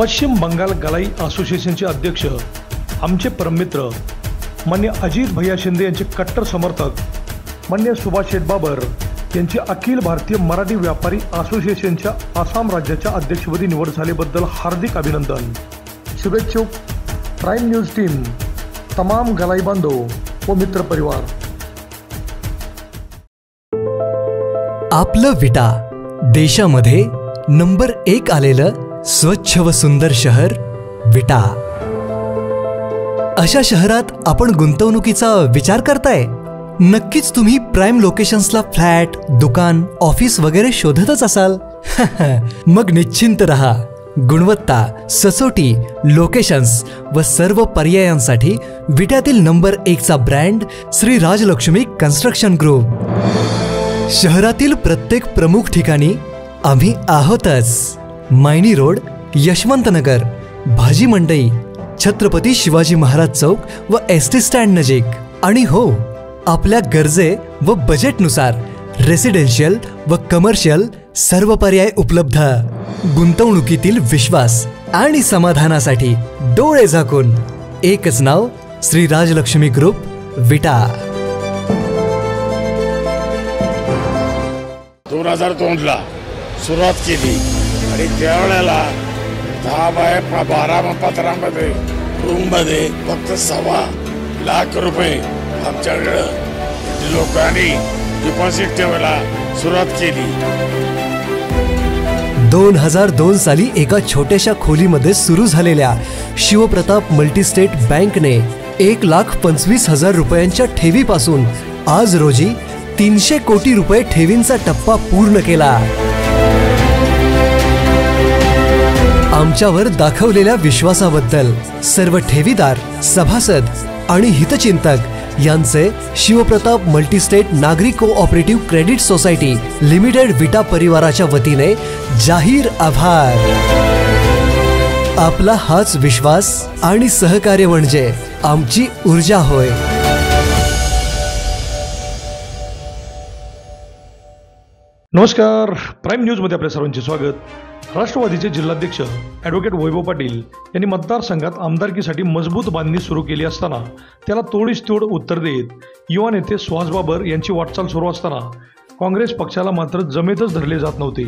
पश्चिम बंगाल गलाई असोसिएशनचे अध्यक्ष आमचे परममित्र मान्य अजित भैया शिंदे यांचे कट्टर समर्थक मान्य सुभाष शेठ बाबर यांची अखिल भारतीय मराठी व्यापारी असोसिएशनच्या आसाम राज्याच्या अध्यक्षपदी निवड झाल्याबद्दल हार्दिक अभिनंदन। शुभेच्छुक प्राइम न्यूज टीम, तमाम गलाई बांधव व मित्र परिवार। आपलं विटा देशामध्ये नंबर 1 आलेलं स्वच्छ व सुंदर शहर विटा। अशा शहरात आपण गुंतवणुकीचा विचार करताय? नक्कीच तुम्ही प्राइम लोकेशन्सला फ्लॅट, दुकान, ऑफिस वगैरे शोधतच असाल। मग निश्चिंत रहा, गुणवत्ता, सचोटी, लोकेशन्स व सर्व पर्यायांसाठी विट्यातील नंबर 1 चा brand Shri Rajlakshmi construction group. शहरातील प्रत्येक प्रमुख ठिकाणी आम्ही आहोतच। मायनी रोड, यशवंतनगर, भाजी मंडई, छत्रपती शिवाजी महाराज चौक व एसटी स्टँड नजीक। आणि हो, आपल्या गरजे व बजेटनुसार रेसिडेन्शियल व कमर्शियल सर्व पर्याय उपलब्ध। गुंतवणुकीतील विश्वास आणि समाधानासाठी डोळे झाकून एकच नाव, श्री राजलक्ष्मी ग्रुप विटा। 2002ला सुरुवात केली आणि त्यावेळेला 10 बाय 12 पत्रांमध्ये रूममध्ये फक्त 1.25 लाख रुपये आमच्याकडे लोकांनी डिपॉझिट ठेवायला सुरुवात केली। 2002 साली एका छोट्याशा खोलीमध्ये सुरू झालेल्या शिवप्रताप मल्टीस्टेट बँकने 1,25,000 रुपयांच्या ठेवीपासून आज रोजी 300 कोटी रुपये ठेवींचा टप्पा पूर्ण केला। आमच्यावर दाखवलेल्या विश्वासाबद्दल सर्व ठेवीदार, सभासद आणि हितचिंतक यांचे शिवप्रताप मल्टीस्टेट नागरी कोऑपरेटिव्ह क्रेडिट सोसायटी लिमिटेड विटा परिवाराच्या वतीने जाहीर आभार। आपला हाच विश्वास आणि सहकार्य म्हणजे आमची ऊर्जा होय। नमस्कार, प्राइम न्यूज मध्ये आपल्या सर्वांचे स्वागत। राष्ट्रवादीचे जिल्हाध्यक्ष ॲडव्होकेट वैभव पाटील यांनी मतदारसंघात आमदारकीसाठी मजबूत बांधणी सुरू केली असताना त्याला तोडीस तोड उत्तर देत युवा नेते सुहास बाबर यांची वाटचाल सुरू असताना काँग्रेस पक्षाला मात्र जमेतच धरले जात नव्हते।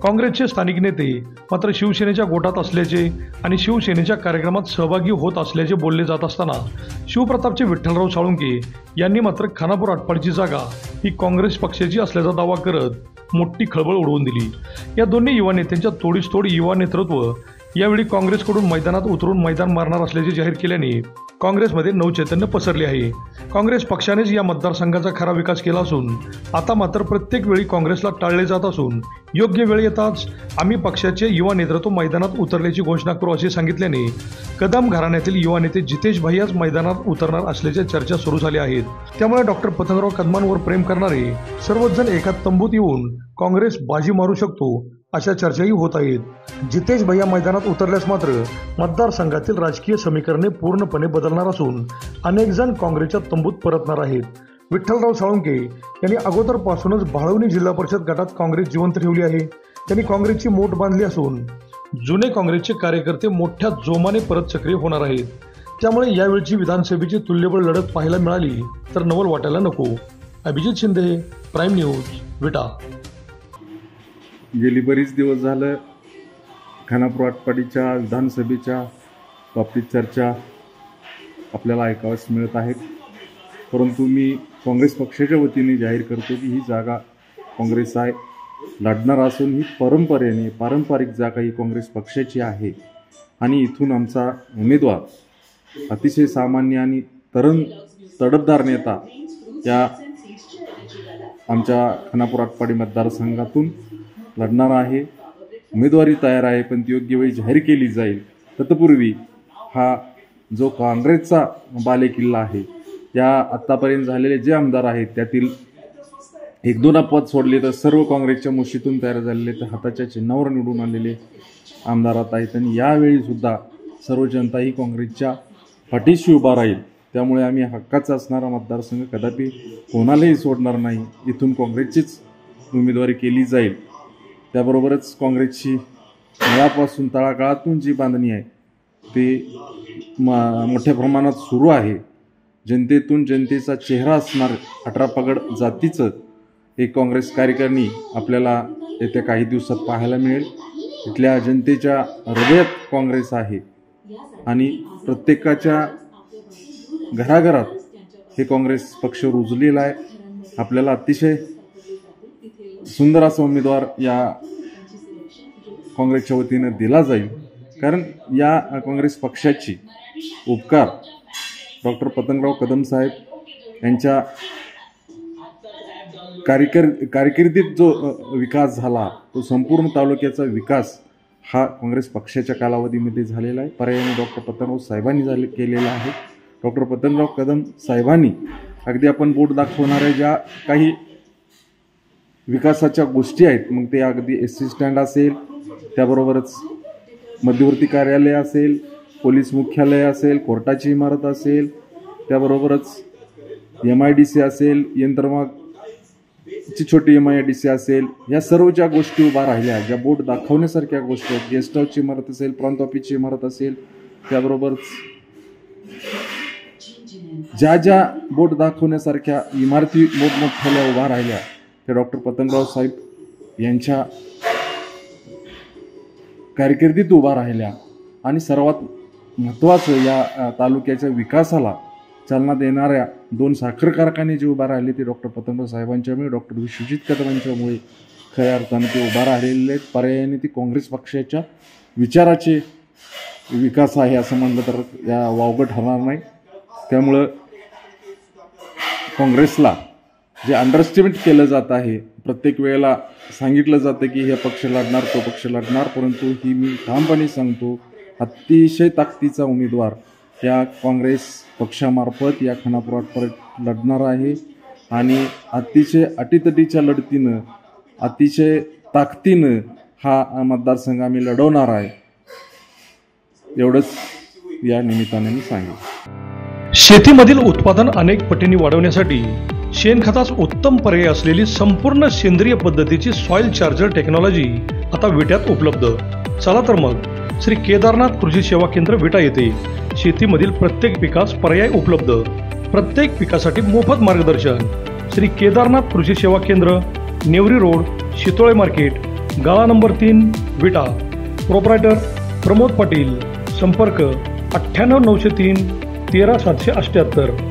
काँग्रेसचे स्थानिक नेते मात्र शिवसेनेच्या गोटात असल्याचे आणि शिवसेनेच्या कार्यक्रमात सहभागी होत असल्याचे बोलले जात असताना शिवप्रतापचे विठ्ठलराव साळुंके यांनी मात्र खानापूर आटपाडीची जागा ही काँग्रेस पक्षाची असल्याचा दावा करत मोठी खळबळ उडवून दिली। या दोन्ही युवा नेत्यांच्या तोडीस तोड युवा नेतृत्व यावेळी काँग्रेसकडून मैदानात उतरून मैदान मारणार असल्याचे जाहीर केल्याने काँग्रेसमध्ये नवचैतन्य पसरले आहे। काँग्रेस पक्षानेच या मतदारसंघाचा खरा विकास केला असून आता मात्र प्रत्येक वेळी काँग्रेसला टाळले जात असून योग्य वेळ येताच आम्ही पक्षाचे युवा नेतृत्व मैदानात उतरल्याची घोषणा करू असे सांगितल्याने कदम घराण्यातील युवा नेते जितेश भैयाच मैदानात उतरणार असल्याच्या चर्चा सुरू झाल्या आहेत। त्यामुळे डॉक्टर पतंगराव कदमांवर प्रेम करणारे सर्वच जण एका तंबूत येऊन काँग्रेस बाजी मारू शकतो अशा चर्चाही होत आहेत। जितेश भैया मैदानात उतरल्यास मात्र मतदारसंघातील राजकीय समीकरणे पूर्णपणे बदलणार असून अनेक जण काँग्रेसच्या तंबूत परतणार आहेत। विठ्ठलराव साळुंके यांनी अगोदरपासूनच भाळवणी जिल्हा परिषद गटात काँग्रेस जिवंत ठेवली आहे। त्यांनी काँग्रेसची मोठ बांधली असून जुने काँग्रेसचे कार्यकर्ते मोठ्या जोमाने परत सक्रिय होणार आहेत। त्यामुळे यावेळची विधानसभेची तुल्यबळ लढत पाहायला मिळाली तर नवल वाटायला नको। अभिजित शिंदे, प्राइम न्यूज, विटा। गेली बरीच दिवस झालं खानापूर आटपाडीच्या विधानसभेच्या बाबतीत चर्चा आपल्याला ऐकावयास मिळत आहेत, परंतु मी काँग्रेस पक्षाच्या वतीने जाहीर करतो की ही जागा काँग्रेस आहे लढणार असून ही पारंपरिक जागा ही काँग्रेस पक्षाची आहे। आणि इथून आमचा उमेदवार अतिशय सामान्य आणि तडफदार नेता या आमच्या खानापूर आटपाडी मतदारसंघातून लढणार आहे। उमेदवारी तयार आहे, पण ती योग्य वेळी जाहीर केली जाईल। तत्पूर्वी हा जो काँग्रेसचा बालेकिल्ला आहे, या आत्तापर्यंत झालेले जे आमदार आहेत त्यातील 1-2 अपवाद सोडले तर सर्व काँग्रेसच्या मुशीतून तयार झालेले तर हाताच्या चिन्हावर निवडून आलेले आमदारात आहेत। आणि यावेळी सुद्धा सर्व जनता ही काँग्रेसच्या पाठीशी उभा राहील। त्यामुळे आम्ही हक्काचा असणारा मतदारसंघ कदापि कोणालाही सोडणार नाही। इथून काँग्रेसचीच उमेदवारी केली जाईल। त्याबरोबरच काँग्रेसची मुळापासून तळागाळातून जी बांधणी आहे ती मोठ्या प्रमाणात सुरू आहे. जनतेतून जनतेचा चेहरा असणार 18 पगड जातीचं एक काँग्रेस कार्यकारिणी आपल्याला येत्या काही दिवसात पाहायला मिळेल. इथल्या जनतेच्या हृदयात काँग्रेस आहे आणि प्रत्येकाच्या घराघरात हे काँग्रेस पक्ष रुजलेला आहे. आपल्याला अतिशय सुंदर असा उमेदवार या काँग्रेसच्या वतीनं दिला जाईल, कारण या काँग्रेस पक्षाची उपकार डॉक्टर पतंगराव कदम साहेब यांच्या कारकिर्दीत जो विकास झाला तो संपूर्ण तालुक्याचा विकास हा काँग्रेस पक्षाच्या कालावधीमध्ये झालेला आहे. पर्यायाने डॉक्टर पतंगराव साहेबांनी केलेला आहे. डॉक्टर पतंगराव कदम साहेबांनी अगदी आपण बोट दाखवणाऱ्या ज्या काही विकासाच्या गोष्टी आहेत, मग ते अगदी SC स्टँड असेल, त्याबरोबरच मध्यवर्ती कार्यालय असेल, पोलीस मुख्यालय असेल, कोर्टाची इमारत असेल, त्याबरोबरच MIDC असेल, यंत्रमागची छोटी MIDC असेल, या सर्व ज्या गोष्टी उभा राहिल्या, ज्या बोट दाखवण्यासारख्या गोष्टी आहेत, गेस्ट हाऊसची इमारत असेल, प्रांत ऑफिसची इमारत असेल, त्याबरोबरच ज्या ज्या बोट दाखवण्यासारख्या इमारती मोठमोठ्याला उभा राहिल्या त्या डॉक्टर पतंगराव साहेब यांच्या कारकिर्दीत उभा राहिल्या. आणि सर्वात महत्त्वाचं या तालुक्याच्या विकासाला चालना देणाऱ्या 2 साखर कारखाने जे उभा राहिले ते डॉक्टर पतंगराव साहेबांच्यामुळे, डॉक्टर विश्वजित कदमांच्यामुळे खऱ्या अर्थाने ते उभा राहिलेले आहेत. पर्यायाने ती काँग्रेस पक्षाच्या विचाराचे विकास आहे असं म्हणलं तर या वावगं ठरणार नाही. त्यामुळं काँग्रेसला जे अंडरस्टिमेट केलं जात आहे, प्रत्येक वेळेला सांगितलं जातं की हे पक्ष लढणार तो पक्ष लढणार, परंतु ही मी ठामपणे सांगतो अतिशय ताकदीचा उमेदवार या काँग्रेस पक्षामार्फत या खानापुरात परत लढणार आहे आणि अतिशय अटीतटीच्या लढतीनं अतिशय ताकदीनं हा मतदारसंघ आम्ही लढवणार आहे. एवढंच या निमित्ताने मी सांगेन. शेतीमधील उत्पादन अनेक पटींनी वाढवण्यासाठी शेणखताच उत्तम पर्याय असलेली संपूर्ण सेंद्रिय पद्धतीची सॉइल चार्जर टेक्नॉलॉजी आता विट्यात उपलब्ध. चला तर मग श्री केदारनाथ कृषी सेवा केंद्र विटा येथे शेतीमधील प्रत्येक पिकास पर्याय उपलब्ध. प्रत्येक पिकासाठी मोफत मार्गदर्शन. श्री केदारनाथ कृषी सेवा केंद्र, नेवरी रोड, शितोळे मार्केट, गाळा नंबर 3, विटा. प्रोप्रायटर प्रमोद पाटील. संपर्क 98 903 13 778.